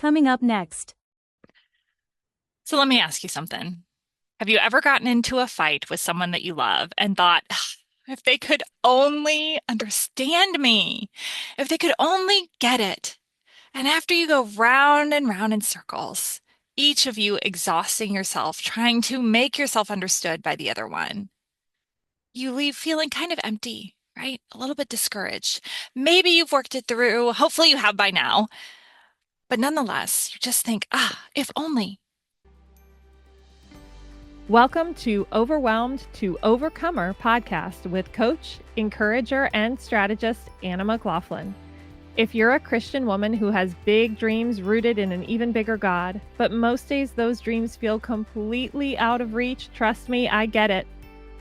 coming up next. So let me ask you something. Have you ever gotten into a fight with someone that you love and thought, "Ugh, if they could only understand me, if they could only get it?" And after you go round and round in circles, each of you exhausting yourself, trying to make yourself understood by the other one, you leave feeling kind of empty, right? A little bit discouraged. Maybe you've worked it through. Hopefully you have by now. But nonetheless, you just think, if only. Welcome to Overwhelmed to Overcomer podcast with coach, encourager, and strategist Anna McLaughlin. If you're a Christian woman who has big dreams rooted in an even bigger God, but most days those dreams feel completely out of reach, trust me, I get it.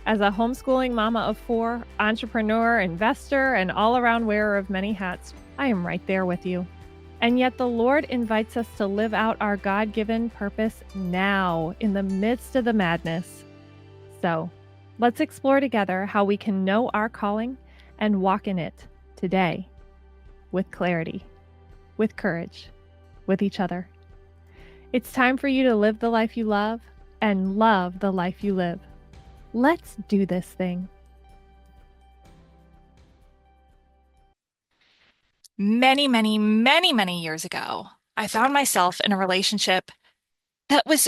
As a homeschooling mama of 4, entrepreneur, investor, and all-around wearer of many hats, I am right there with you. And yet the Lord invites us to live out our God-given purpose now in the midst of the madness. So let's explore together how we can know our calling and walk in it today with clarity, with courage, with each other. It's time for you to live the life you love and love the life you live. Let's do this thing. Many, many, many, many years ago, I found myself in a relationship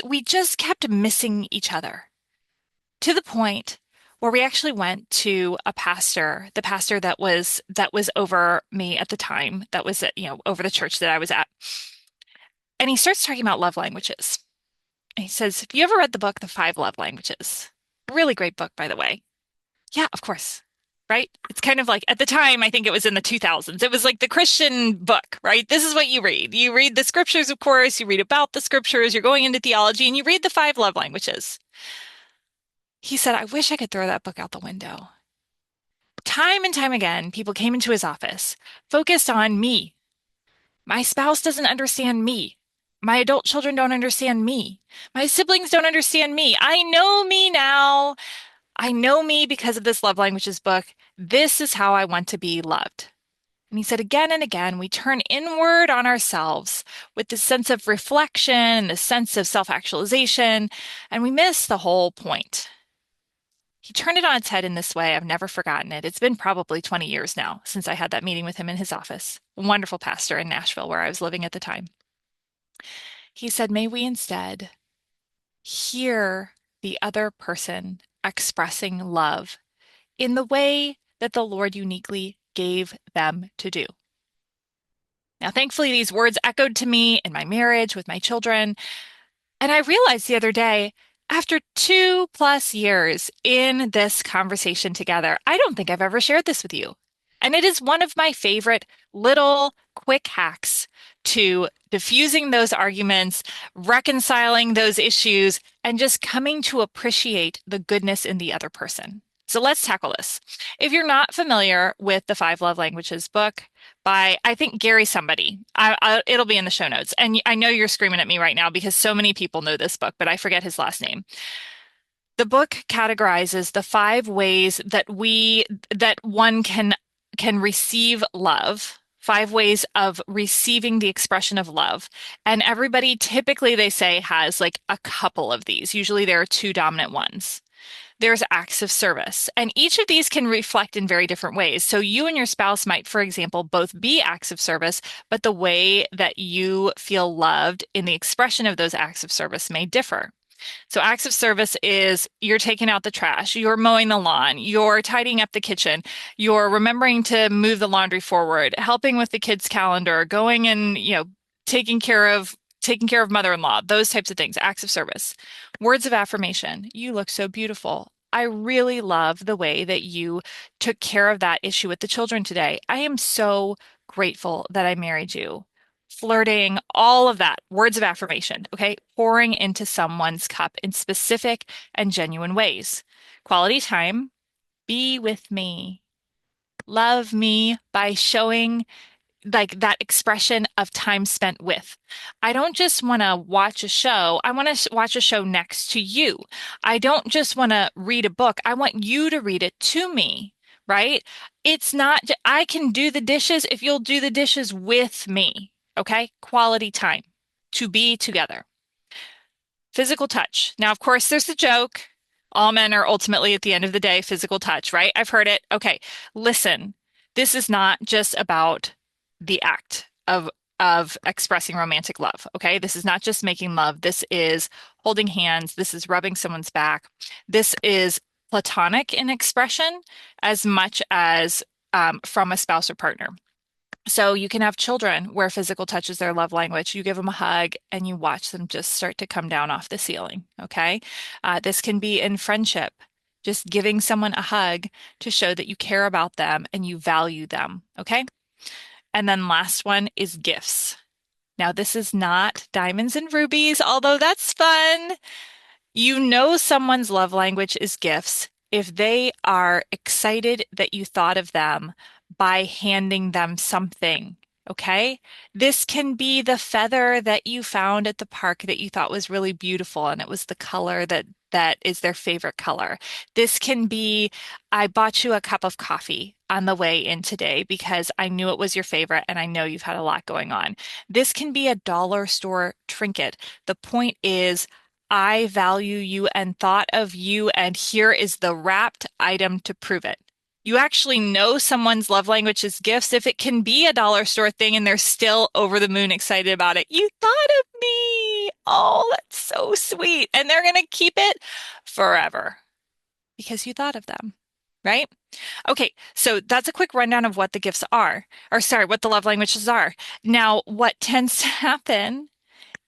we just kept missing each other to the point where we actually went to a pastor, the pastor that was over me at the time, that was over the church that I was at. And he starts talking about love languages. And he says, "Have you ever read the book, The Five Love Languages?" Really great book, by the way. Yeah, of course. Right? It's kind of like at the time, I think it was in the 2000s. It was like the Christian book, right? This is what you read. You read the scriptures, of course, you read about the scriptures, you're going into theology, and you read the five love languages. He said, "I wish I could throw that book out the window." Time and time again, people came into his office focused on me. My spouse doesn't understand me. My adult children don't understand me. My siblings don't understand me. I know me now. I know me because of this love languages book. This is how I want to be loved. And he said again and again, we turn inward on ourselves with this sense of reflection, this sense of self-actualization, and we miss the whole point. He turned it on its head in this way. I've never forgotten it. It's been probably 20 years now since I had that meeting with him in his office. A wonderful pastor in Nashville, where I was living at the time. He said, "May we instead hear the other person expressing love in the way that the Lord uniquely gave them to do." Now, thankfully, these words echoed to me in my marriage with my children. And I realized the other day, after 2+ years in this conversation together, I don't think I've ever shared this with you. And it is one of my favorite little quick hacks to diffusing those arguments, reconciling those issues, and just coming to appreciate the goodness in the other person. So let's tackle this. If you're not familiar with the Five Love Languages book by, I think, Gary somebody, it'll be in the show notes. And I know you're screaming at me right now because so many people know this book, but I forget his last name. The book categorizes the 5 ways that one can receive love, 5 ways of receiving the expression of love. And everybody typically, they say, has like a couple of these. Usually there are 2 dominant ones. There's acts of service, and each of these can reflect in very different ways. So you and your spouse might, for example, both be acts of service, but the way that you feel loved in the expression of those acts of service may differ. So acts of service is you're taking out the trash, you're mowing the lawn, you're tidying up the kitchen, you're remembering to move the laundry forward, helping with the kids' calendar, going and, taking care of mother-in-law, those types of things, acts of service. Words of affirmation. "You look so beautiful. I really love the way that you took care of that issue with the children today. I am so grateful that I married you." Flirting, all of that, words of affirmation, okay? Pouring into someone's cup in specific and genuine ways. Quality time, be with me. Love me by showing like that expression of time spent with. I don't just want to watch a show. I want to watch a show next to you. I don't just want to read a book. I want you to read it to me, right? It's not, I can do the dishes if you'll do the dishes with me. Okay? Quality time. to be together. Physical touch. Now, of course, there's the joke. All men are ultimately, at the end of the day, physical touch, right? I've heard it. Okay, listen, this is not just about the act of expressing romantic love, okay? This is not just making love. This is holding hands. This is rubbing someone's back. This is platonic in expression as much as from a spouse or partner. So you can have children where physical touch is their love language. You give them a hug and you watch them just start to come down off the ceiling. Okay. This can be in friendship, just giving someone a hug to show that you care about them and you value them. Okay. And then last one is gifts. Now, this is not diamonds and rubies, although that's fun. You know someone's love language is gifts if they are excited that you thought of them by handing them something. Okay? This can be the feather that you found at the park that you thought was really beautiful and it was the color that is their favorite color. This can be, I bought you a cup of coffee on the way in today because I knew it was your favorite and I know you've had a lot going on. This can be a dollar store trinket. The point is, I value you and thought of you, and here is the wrapped item to prove it. You actually know someone's love language is gifts if it can be a dollar store thing and they're still over the moon excited about it. You thought of me. Oh, that's so sweet. And they're going to keep it forever because you thought of them, right? Okay, so that's a quick rundown of what the gifts are, or sorry, what the love languages are. Now, what tends to happen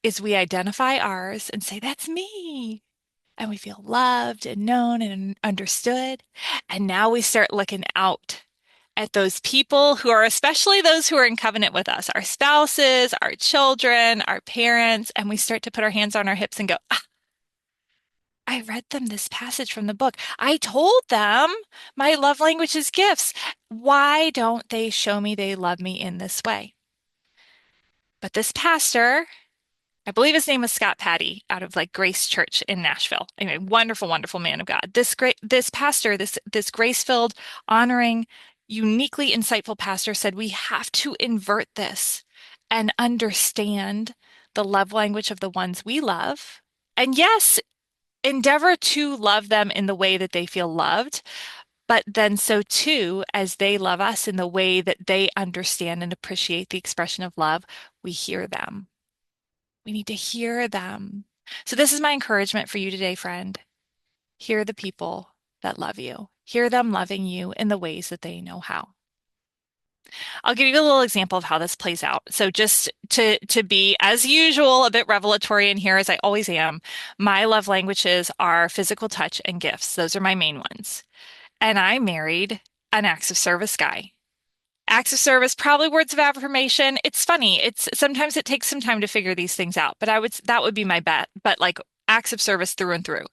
is we identify ours and say, that's me. And we feel loved and known and understood. And now we start looking out at those people who are, especially those who are in covenant with us, our spouses, our children, our parents, and we start to put our hands on our hips and go, ah, I read them this passage from the book. I told them my love language is gifts. Why don't they show me they love me in this way? But this pastor, I believe his name was Scott Patty out of like Grace Church in Nashville. Anyway, wonderful, wonderful man of God. This pastor, this grace-filled, honoring, uniquely insightful pastor said we have to invert this and understand the love language of the ones we love. And yes, endeavor to love them in the way that they feel loved, but then so too, as they love us in the way that they understand and appreciate the expression of love, we hear them. We need to hear them. So this is my encouragement for you today, friend. Hear the people that love you. Hear them loving you in the ways that they know how. I'll give you a little example of how this plays out. So just to be, as usual, a bit revelatory in here, as I always am, my love languages are physical touch and gifts. Those are my main ones. And I married an acts of service guy. Acts of service, probably words of affirmation. It's funny. It's sometimes it takes some time to figure these things out, but that would be my bet. But like acts of service through and through.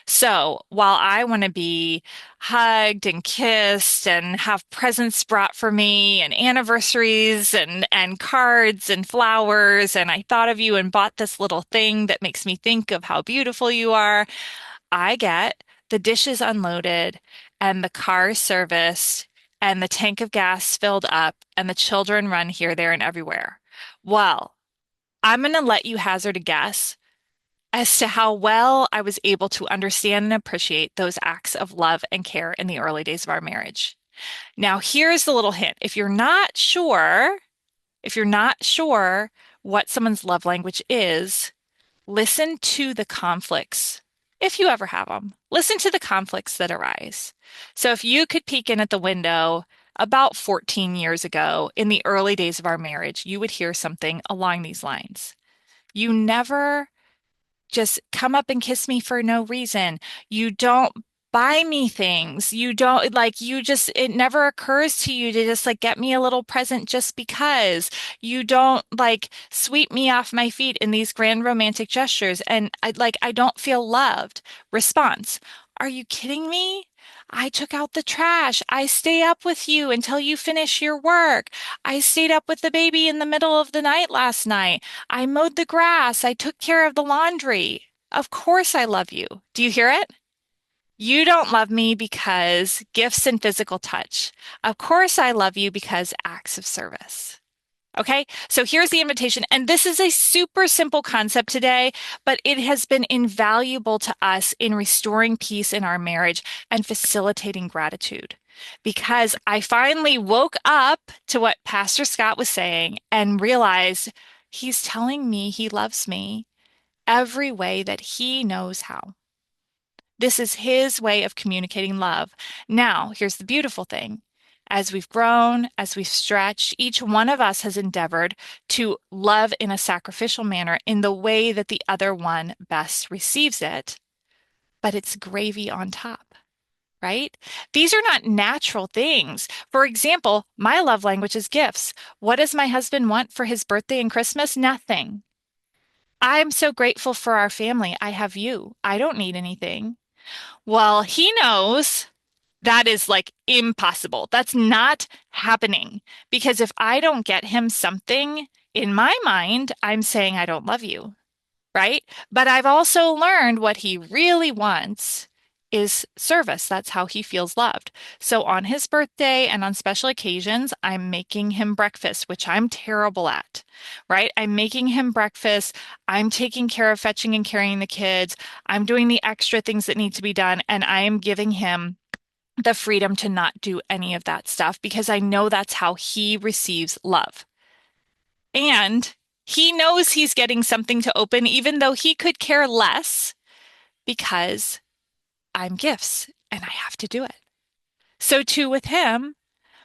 So while I want to be hugged and kissed and have presents brought for me and anniversaries and cards and flowers, and I thought of you and bought this little thing that makes me think of how beautiful you are, I get the dishes unloaded and the car serviced and the tank of gas filled up and the children run here, there, and everywhere. Well, I'm going to let you hazard a guess as to how well I was able to understand and appreciate those acts of love and care in the early days of our marriage. Now, here's the little hint. If you're not sure what someone's love language is, listen to the conflicts. If you ever have them, listen to the conflicts that arise. So if you could peek in at the window about 14 years ago in the early days of our marriage, you would hear something along these lines. You never just come up and kiss me for no reason. You don't buy me things. You don't like, you just, it never occurs to you to just like get me a little present just because. You don't like sweep me off my feet in these grand romantic gestures. And I don't feel loved. Response. Are you kidding me? I took out the trash. I stay up with you until you finish your work. I stayed up with the baby in the middle of the night last night. I mowed the grass. I took care of the laundry. Of course I love you. Do you hear it? You don't love me because gifts and physical touch. Of course I love you because acts of service. Okay, so here's the invitation. And this is a super simple concept today, but it has been invaluable to us in restoring peace in our marriage and facilitating gratitude. Because I finally woke up to what Pastor Scott was saying and realized he's telling me he loves me every way that he knows how. This is his way of communicating love. Now, here's the beautiful thing. As we've grown, as we've stretched, each one of us has endeavored to love in a sacrificial manner in the way that the other one best receives it, but it's gravy on top, right? These are not natural things. For example, my love language is gifts. What does my husband want for his birthday and Christmas? Nothing. I'm so grateful for our family. I have you. I don't need anything. Well, he knows that is like impossible. That's not happening because if I don't get him something, in my mind, I'm saying I don't love you, right? But I've also learned what he really wants is service. That's how he feels loved. So on his birthday and on special occasions, I'm making him breakfast, which I'm terrible at, right? I'm making him breakfast. I'm taking care of fetching and carrying the kids. I'm doing the extra things that need to be done, and I am giving him the freedom to not do any of that stuff because I know that's how he receives love. And he knows he's getting something to open, even though he could care less because I'm gifts and I have to do it. So, too, with him,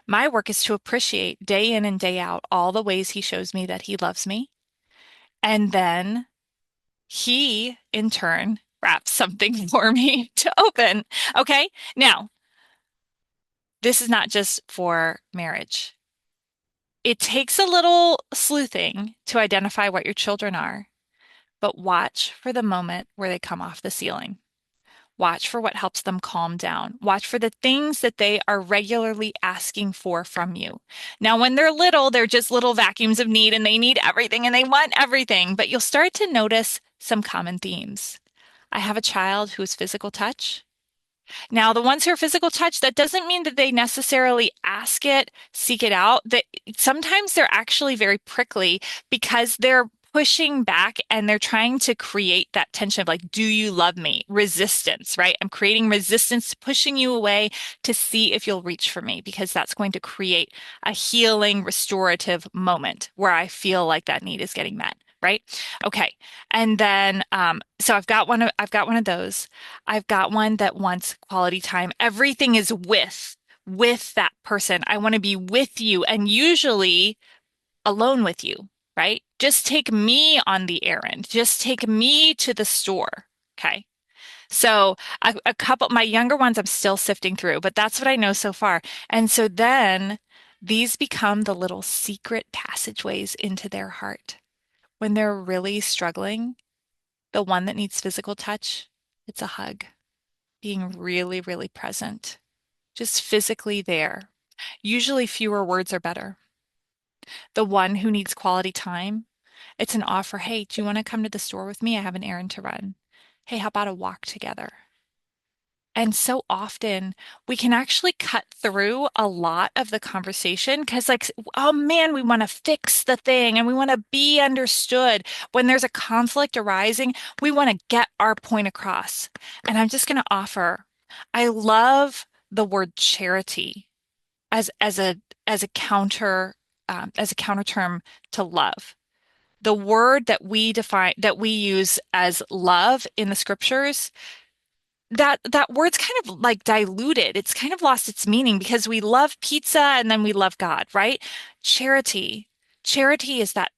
my work is to appreciate day in and day out all the ways he shows me that he loves me. And then he, in turn, wraps something for me to open. Okay. Now, this is not just for marriage. It takes a little sleuthing to identify what your children are, but watch for the moment where they come off the ceiling. Watch for what helps them calm down. Watch for the things that they are regularly asking for from you. Now, when they're little, they're just little vacuums of need and they need everything and they want everything, but you'll start to notice some common themes. I have a child who is physical touch. Now, the ones who are physical touch, that doesn't mean that they necessarily ask it, seek it out. That sometimes they're actually very prickly because they're pushing back and they're trying to create that tension of like, do you love me? Resistance, right? I'm creating resistance, pushing you away to see if you'll reach for me because that's going to create a healing, restorative moment where I feel like that need is getting met, right? Okay. And then, so I've got one of those. I've got one that wants quality time. Everything is with that person. I want to be with you and usually alone with you, right? Just take me on the errand. Just take me to the store. Okay. So a couple, my younger ones, I'm still sifting through, but that's what I know so far. And so then these become the little secret passageways into their heart. When they're really struggling, the one that needs physical touch, it's a hug, being really, really present, just physically there. Usually fewer words are better. The one who needs quality time, it's an offer. Hey, do you want to come to the store with me? I have an errand to run. Hey, how about a walk together? And so often we can actually cut through a lot of the conversation because, like, oh man, we want to fix the thing and we want to be understood. When there's a conflict arising, we want to get our point across. And I'm just going to offer, I love the word charity as a counter term to love. The word that we use as love in the scriptures, that word's kind of like diluted. It's kind of lost its meaning because we love pizza and then we love God, right? Charity. Charity is that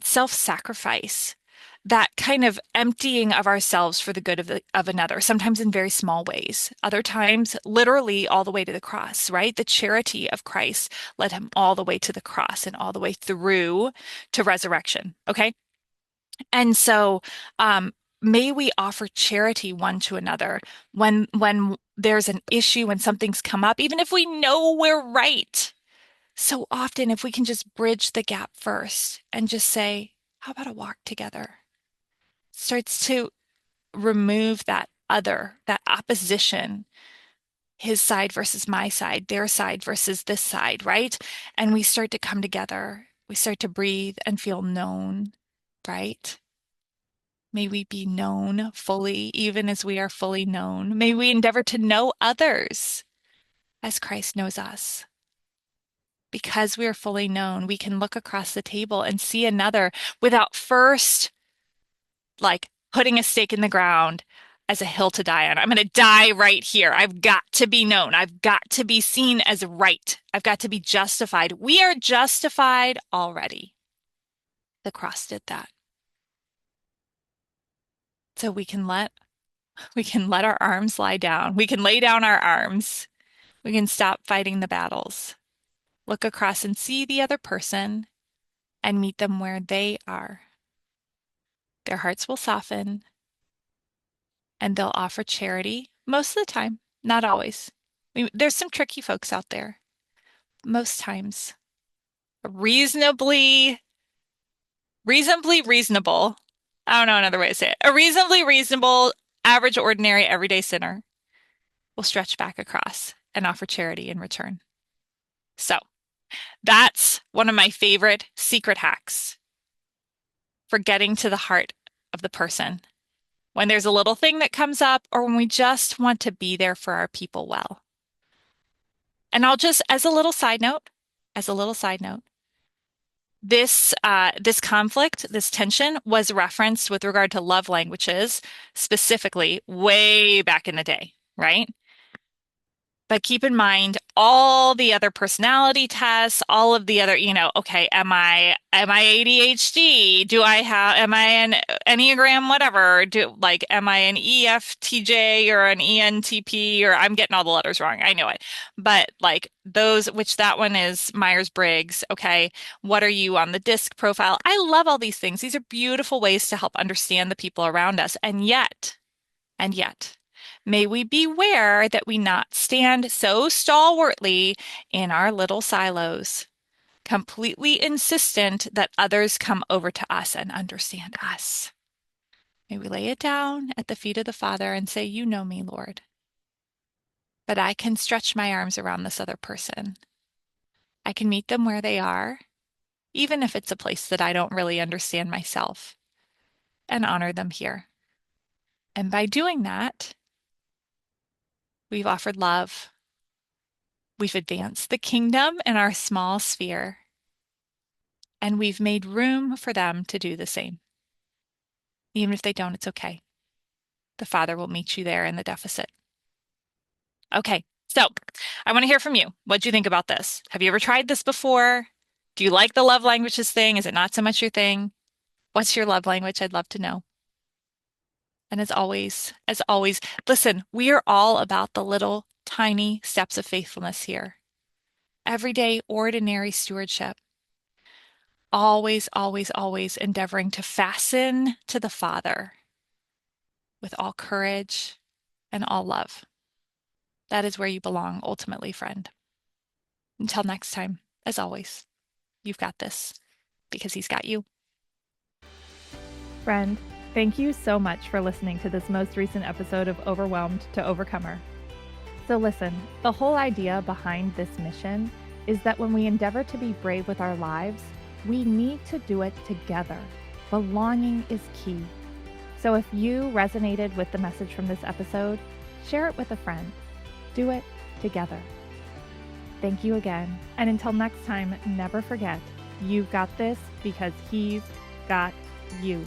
self-sacrifice, that kind of emptying of ourselves for the good of another, sometimes in very small ways, other times literally all the way to the cross, right? The charity of Christ led him all the way to the cross and all the way through to resurrection. Okay. And so, may we offer charity one to another when there's an issue, when something's come up, even if we know we're right. So often, if we can just bridge the gap first and just say, how about a walk together? Starts to remove that other, that opposition. his side versus my side, their side versus this side, right? And we start to come together. We start to breathe and feel known, right? May we be known fully, even as we are fully known. May we endeavor to know others as Christ knows us. Because we are fully known, we can look across the table and see another without first, like, putting a stake in the ground as a hill to die on. I'm going to die right here. I've got to be known. I've got to be seen as right. I've got to be justified. We are justified already. The cross did that. So we can let our arms lie down. We can lay down our arms. We can stop fighting the battles. Look across and see the other person and meet them where they are. Their hearts will soften and they'll offer charity most of the time, not always. There's some tricky folks out there. Most times, reasonably reasonable. I don't know another way to say it. A reasonably reasonable, average, ordinary, everyday sinner will stretch back across and offer charity in return. So that's one of my favorite secret hacks for getting to the heart of the person. When there's a little thing that comes up or when we just want to be there for our people well. And I'll just, as a little side note, this conflict, this tension was referenced with regard to love languages, specifically way back in the day, right? But keep in mind all the other personality tests, all of the other, okay, am I ADHD? Am I an Enneagram, whatever? Am I an EFTJ or an ENTP? Or I'm getting all the letters wrong. I know it. But that one is Myers-Briggs. Okay. What are you on the DISC profile? I love all these things. These are beautiful ways to help understand the people around us. And yet, may we beware that we not stand so stalwartly in our little silos, completely insistent that others come over to us and understand us. May we lay it down at the feet of the Father and say, you know me, Lord, but I can stretch my arms around this other person. I can meet them where they are, even if it's a place that I don't really understand myself, and honor them here. And by doing that, we've offered love. We've advanced the kingdom in our small sphere, and we've made room for them to do the same. Even if they don't, it's okay. The Father will meet you there in the deficit. Okay, so I want to hear from you. What do you think about this? Have you ever tried this before? Do you like the love languages thing? Is it not so much your thing? What's your love language? I'd love to know. And as always, listen, we are all about the little tiny steps of faithfulness here. Everyday, ordinary stewardship. Always, always, always endeavoring to fasten to the Father with all courage and all love. That is where you belong, ultimately, friend. Until next time, as always, you've got this because He's got you. Friend, thank you so much for listening to this most recent episode of Overwhelmed to Overcomer. So listen, the whole idea behind this mission is that when we endeavor to be brave with our lives, we need to do it together. Belonging is key. So if you resonated with the message from this episode, share it with a friend. Do it together. Thank you again. And until next time, never forget, you've got this because He's got you.